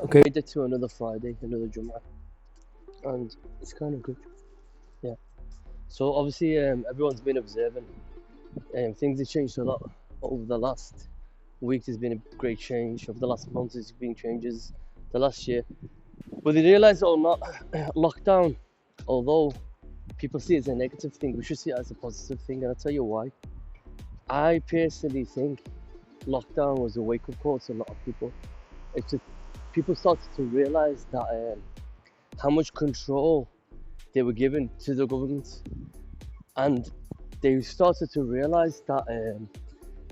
Okay, made it to another Friday, another Jummah, and it's kind of good. Yeah. So obviously, everyone's been observing, things have changed a lot over the last week. There's been a great change over the last month. There's been changes the last year, but they realise or not, lockdown, although people see it as a negative thing, we should see it as a positive thing, and I'll tell you why. I personally think lockdown was a wake-up call to a lot of people. It's just people started to realise that how much control they were given to the government, and they started to realise that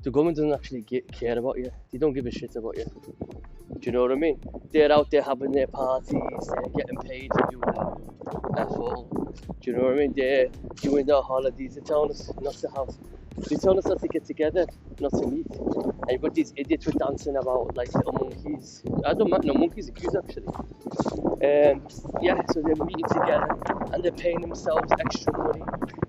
the government doesn't actually care about you. They don't give a shit about you. Do you know what I mean? They're out there having their parties, they're getting paid to do F all. Do you know what I mean? They're doing their holidays. They're telling us not to have. They're telling us not to get together, not to meet. And you've got these idiots who are dancing about like little monkeys. I don't know, monkeys are cute actually. Yeah, so they're meeting together and they're paying themselves extra money.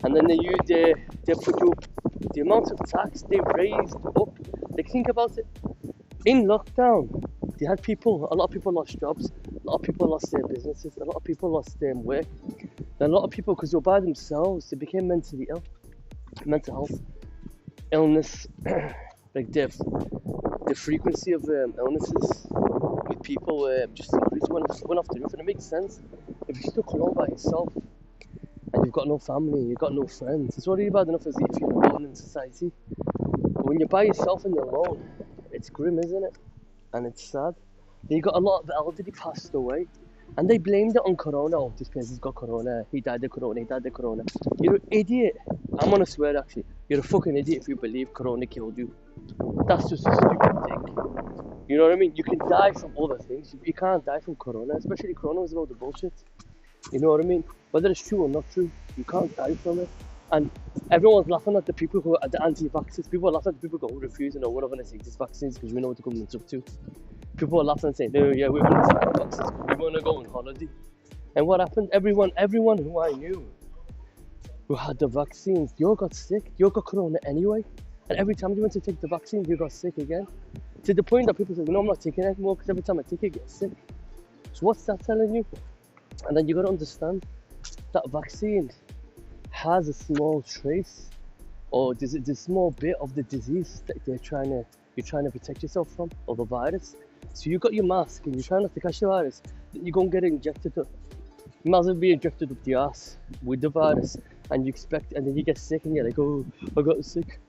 And then they put up the amount of tax they raised up. Like, think about it. In lockdown, they had a lot of people lost jobs, a lot of people lost their businesses, a lot of people lost their work. And a lot of people, because they were by themselves, they became mentally ill. Mental health, illness, like the frequency of illnesses with people just increased, went off the roof. And it makes sense. If you're stuck alone by yourself and you've got no family, you've got no friends, it's already bad enough as if you're alone in society. But when you're by yourself and you're alone, it's grim, isn't it? And it's sad. You got a lot of elderly passed away, and they blamed it on corona. Oh, this person's got corona, he died of corona, You're an idiot. I'm gonna swear, actually, you're a fucking idiot if you believe corona killed you. That's just a stupid thing. You know what I mean? You can die from other things, you can't die from corona, especially corona is about the bullshit. You know what I mean? Whether it's true or not true, you can't die from it. And everyone's laughing at the people who are the anti-vaxxers. People are laughing at the people who refuse and we're not going to take these vaccines because we know what the government's up to. People are laughing and saying, no, yeah, we're going to take the vaccines, we're going to go on holiday. And what happened? Everyone who I knew who had the vaccines, they all got sick. They all got corona anyway. And every time they went to take the vaccine, they got sick again. To the point that people say, no, I'm not taking it anymore because every time I take it, I get sick. So what's that telling you? And then you got to understand that vaccine has a small trace, or there's a small bit of the disease that you're trying to protect yourself from, or the virus. So you got your mask and you're trying not to catch the virus, then you go and get injected up. You might as well be injected up the ass with the virus, and then you get sick and you're like, oh, I got sick.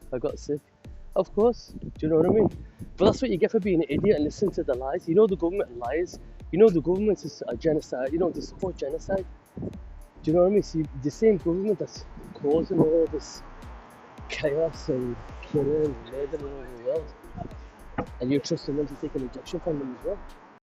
Of course, do you know what I mean? But that's what you get for being an idiot and listening to the lies. You know the government lies. You know the government is a genocide. You know they support genocide. Do you know what I mean? See, the same government that's causing all this chaos and killing and murdering all over the world, and you're trusting them to take an injection from them as well.